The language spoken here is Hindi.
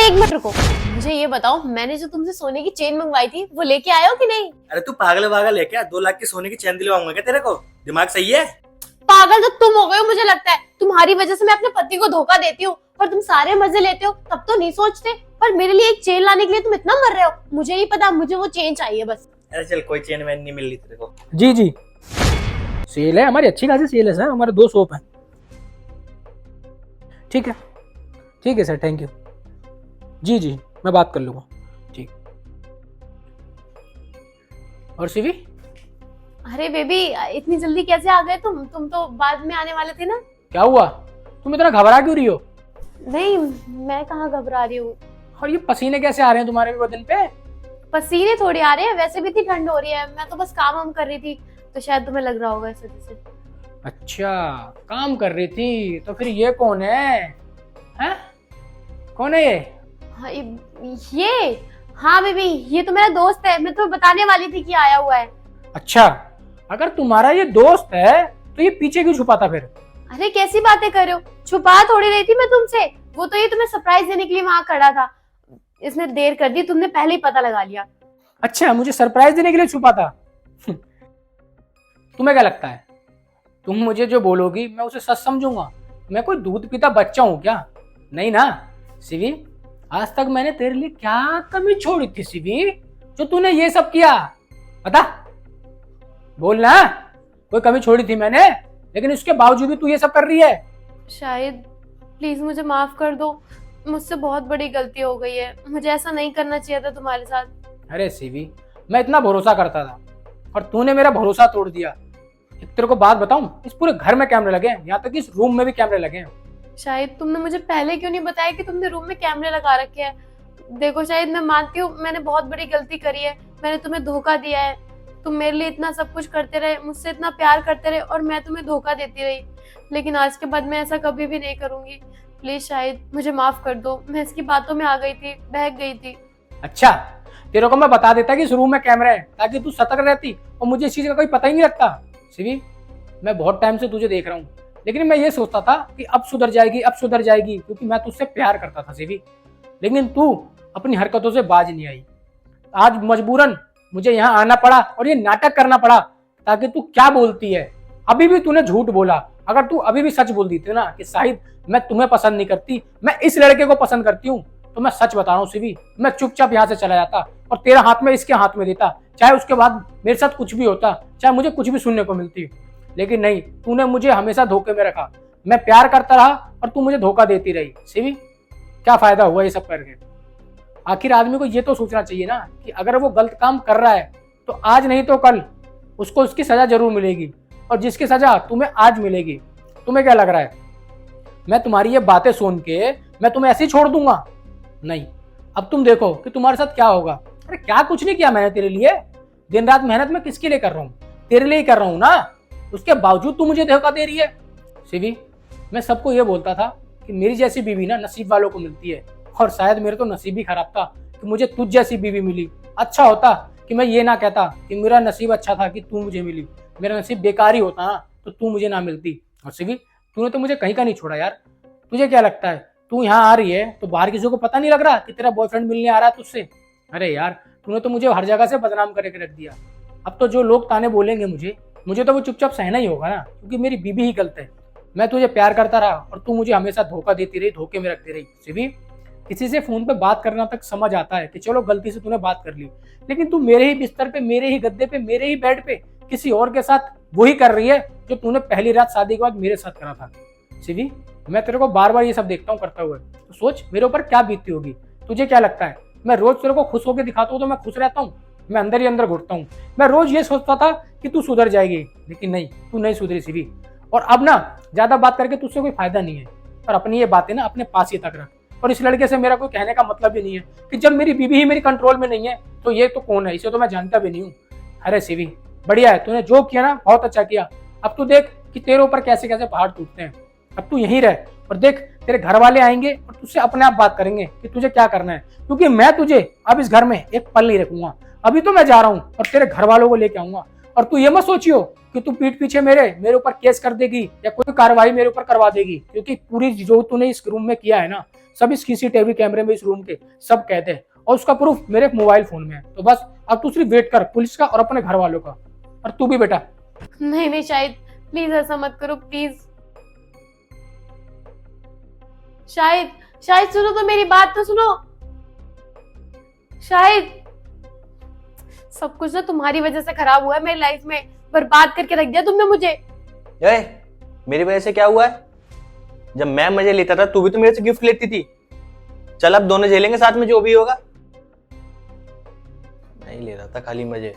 अरे एक मिनट रुको, मुझे ये बताओ, मैंने जो तुमसे सोने की चेन मंगवाई थी वो लेके आए हो कि नहीं? अरे तू पागल वागल है क्या? 2 लाख की सोने की चैन दिलवाऊंगा क्या तेरे को? दिमाग सही है? पागल तो तुम हो गए हो, मुझे लगता है तुम्हारी वजह से मैं अपने पति को धोखा देती हूँ और तुम सारे मजे लेते हो, तब तो नहीं सोचते। पर मेरे लिए एक चेन लाने के लिए तुम इतना मर रहे हो, मुझे नहीं पता, मुझे वो चेन चाहिए बस। अरे चल, कोई चेन वैन नहीं मिल रही तेरे को। जी जी, सेल है हमारी, अच्छी खासी सेल है सर, हमारे 2 शॉप हैं। ठीक है सर, थैंक यू। जी जी, मैं बात कर लूँगा। ठीक। और सीवी? अरे बेबी, इतनी जल्दी कैसे आ गए तुम तो बाद में आने वाले थे ना। क्या हुआ, तुम इतना घबरा क्यों रही हो? नहीं, मैं कहाँ घबरा रही हूँ। और ये पसीने कैसे आ रहे हैं तुम्हारे भी बदन पे? पसीने थोड़ी आ रहे हैं, वैसे भी इतनी ठंड हो रही है, मैं तो बस काम वाम कर रही थी, तो शायद तुम्हें लग रहा होगा इस वजह से। अच्छा, काम कर रही थी, तो फिर ये कौन है? हैं? कौन है ये? हाँ, ये हाँ बेबी, ये तो मेरा दोस्त है, मैं तुम्हें बताने वाली थी कि आया हुआ है। अच्छा, अगर तुम्हारा ये दोस्त है तो ये पीछे क्यों छुपाता फिर? अरे कैसी बातें कर रहे हो, छुपा थोड़ी रही थी मैं तुमसे, वो तो ये तुम्हें सरप्राइज देने के लिए वहां खड़ा था। इसने देर कर दी, तुमने पहले ही पता लगा लिया। अच्छा, मुझे सरप्राइज देने के लिए छुपाता? तुम्हें क्या लगता है, तुम मुझे जो बोलोगी मैं उसे सच समझूंगा? मैं कोई दूध पीता बच्चा हूं क्या? नहीं ना शिवी, आज तक मैंने तेरे लिए क्या कमी छोड़ी थी शिवी, जो तूने ये सब किया? बता, बोलना। कोई कमी छोड़ी थी मैंने, लेकिन उसके बावजूद भी तू ये सब कर रही है। शायद, प्लीज मुझे माफ कर दो, मुझसे बहुत बड़ी गलती हो गई है, मुझे ऐसा नहीं करना चाहिए था तुम्हारे साथ। अरे शिवी, मैं इतना भरोसा करता था और तूने मेरा भरोसा तोड़ दिया। एक तेरे को बात बताऊं, इस पूरे घर में कैमरे लगे हैं, यहाँ तक कि इस रूम में भी कैमरे लगे हैं। शायद तुमने मुझे पहले क्यों नहीं बताया कि तुमने रूम में कैमरे लगा रखे हैं। देखो शायद, मैं मानती हूँ मैंने बहुत बड़ी गलती करी है, मैंने तुम्हें धोखा दिया है। तुम मेरे लिए इतना सब कुछ करते रहे, मुझसे इतना प्यार करते रहे, और मैं तुम्हें धोखा देती रही, लेकिन आज के बाद मैं ऐसा कभी भी नहीं करूंगी। प्लीज शायद मुझे माफ कर दो, मैं इसकी बातों में आ गई थी, बहक गई थी। अच्छा, तेरे को मैं बता देता कि इस रूम में कैमरा है ताकि तू सतर्क रहती, और मुझे इस चीज का कोई पता ही नहीं लगता। शिवी, मैं बहुत टाइम से तुझे देख रहा हूँ, लेकिन मैं ये सोचता था कि अब सुधर जाएगी, क्योंकि मैं तुझसे प्यार करता था शिवी, लेकिन तू अपनी हरकतों से बाज नहीं आई। आज मजबूरन मुझे यहाँ आना पड़ा और ये नाटक करना पड़ा ताकि तू क्या बोलती है। अभी भी तूने झूठ बोला, अगर तू अभी भी सच बोल दी थी ना कि शाहिद मैं तुम्हें पसंद नहीं करती, मैं इस लड़के को पसंद करती हूँ, तो मैं सच बता रहा हूँ शिवी, मैं चुपचाप यहाँ से चला जाता और तेरा हाथ में इसके हाथ में देता, चाहे उसके बाद मेरे साथ कुछ भी होता, चाहे मुझे कुछ भी सुनने को मिलती। लेकिन नहीं, तूने मुझे हमेशा धोखे में रखा, मैं प्यार करता रहा और तू मुझे धोखा देती रही। शिवी, क्या फायदा हुआ ये सब करके? आखिर आदमी को ये तो सोचना चाहिए ना कि अगर वो गलत काम कर रहा है तो आज नहीं तो कल उसको उसकी सजा जरूर मिलेगी, और जिसकी सजा तुम्हें आज मिलेगी। तुम्हें क्या लग रहा है मैं तुम्हारी ये बातें सुन के मैं तुम्हें ऐसे ही छोड़ दूंगा? नहीं, अब तुम देखो कि तुम्हारे साथ क्या होगा। अरे क्या कुछ नहीं किया मैंने तेरे लिए, दिन रात मेहनत मैं किसके लिए कर रहा हूँ? तेरे लिए ही कर रहा हूँ ना, उसके बावजूद तू मुझे धोखा दे रही है। शिवी, मैं सबको ये बोलता था कि मेरी जैसी बीवी ना नसीब वालों को मिलती है, और शायद मेरे तो नसीब ही खराब था कि मुझे तुझ जैसी बीवी मिली। अच्छा होता कि मैं ये ना कहता कि मेरा नसीब अच्छा था कि तू मुझे मिली, मेरा नसीब बेकार ही होता ना तो तू मुझे ना मिलती। और शिवी, तूने तो मुझे कहीं का नहीं छोड़ा यार। तुझे क्या लगता है तू यहाँ आ रही है तो बाहर किसी को पता नहीं लग रहा कि तेरा बॉयफ्रेंड मिलने आ रहा है तुझसे? अरे यार, तूने तो मुझे हर जगह से बदनाम करके रख दिया। अब तो जो लोग ताने बोलेंगे मुझे तो वो चुपचाप सहना ही होगा ना, क्योंकि मेरी बीवी ही गलत है। मैं तुझे प्यार करता रहा और तू मुझे हमेशा धोखा देती रही, धोखे में रखती रही। शिवी, किसी से फोन पे बात करना तक समझ आता है कि चलो गलती से तूने बात कर ली, लेकिन तू मेरे ही बिस्तर पे, मेरे ही गद्दे पे, मेरे ही बेड पे किसी और के साथ वही कर रही है जो तूने पहली रात शादी के बाद मेरे साथ करा था। शिवी, मैं तेरे को बार बार ये सब देखता हूँ करता हुआ, तो सोच मेरे ऊपर क्या बीतती होगी। तुझे क्या लगता है मैं रोज तेरे को खुश होकर दिखाता हूँ तो मैं खुश रहता हूँ? मैं अंदर ही अंदर घुटता हूँ। मैं रोज ये सोचता था कि तू सुधर जाएगी, लेकिन नहीं, तू नहीं सुधरी शिवी। और अब ना ज्यादा बात करके तुझसे कोई फायदा नहीं है, और अपनी ये बातें ना अपने पास ही तक रख। और इस लड़के से मेरा कोई कहने का मतलब ही नहीं है कि जब मेरी बीवी ही मेरी कंट्रोल में नहीं है तो ये तो कौन है, इसे तो मैं जानता भी नहीं हूँ। अरे शिवी, बढ़िया है, तूने जो किया ना बहुत अच्छा किया। अब तू देख कि तेरे ऊपर कैसे कैसे पहाड़ टूटते हैं। अब तू यहीं रह और देख, तेरे घर वाले आएंगे और तुझसे अपने आप बात करेंगे कि तुझे क्या करना है, क्योंकि मैं तुझे अब इस घर में एक पल नहीं रखूंगा। अभी तो मैं जा रहा हूँ और तेरे घर वालों को लेके आऊंगा, और तू ये मत सोचियो कि तू पीठ पीछे मेरे ऊपर केस कर देगी या कोई कार्रवाई मेरे ऊपर करवा देगी, क्योंकि पूरी जो तूने इस रूम में किया है ना, सब इस सीसीटीवी कैमरे में इस रूम के सब कहते हैं, और उसका प्रूफ मेरे मोबाइल फोन में है। तो बस अब तू सिर्फ वेट कर पुलिस का और अपने घर वालों का, और तू भी बेटा। नहीं नहीं शाहिद, प्लीज ऐसा मत करो प्लीज। शाहिद, शाहिद सुनो तो, मेरी बात तो सुनो। शाहिद, सब कुछ ना तुम्हारी वजह से खराब हुआ है, मेरी लाइफ में बर्बाद करके रख दिया तुमने मुझे। मेरी वजह से क्या हुआ है? जब मैं मजे लेता था तू भी तो मेरे से गिफ्ट लेती थी। चल अब दोनों झेलेंगे साथ में जो भी होगा। नहीं ले रहा था खाली मजे।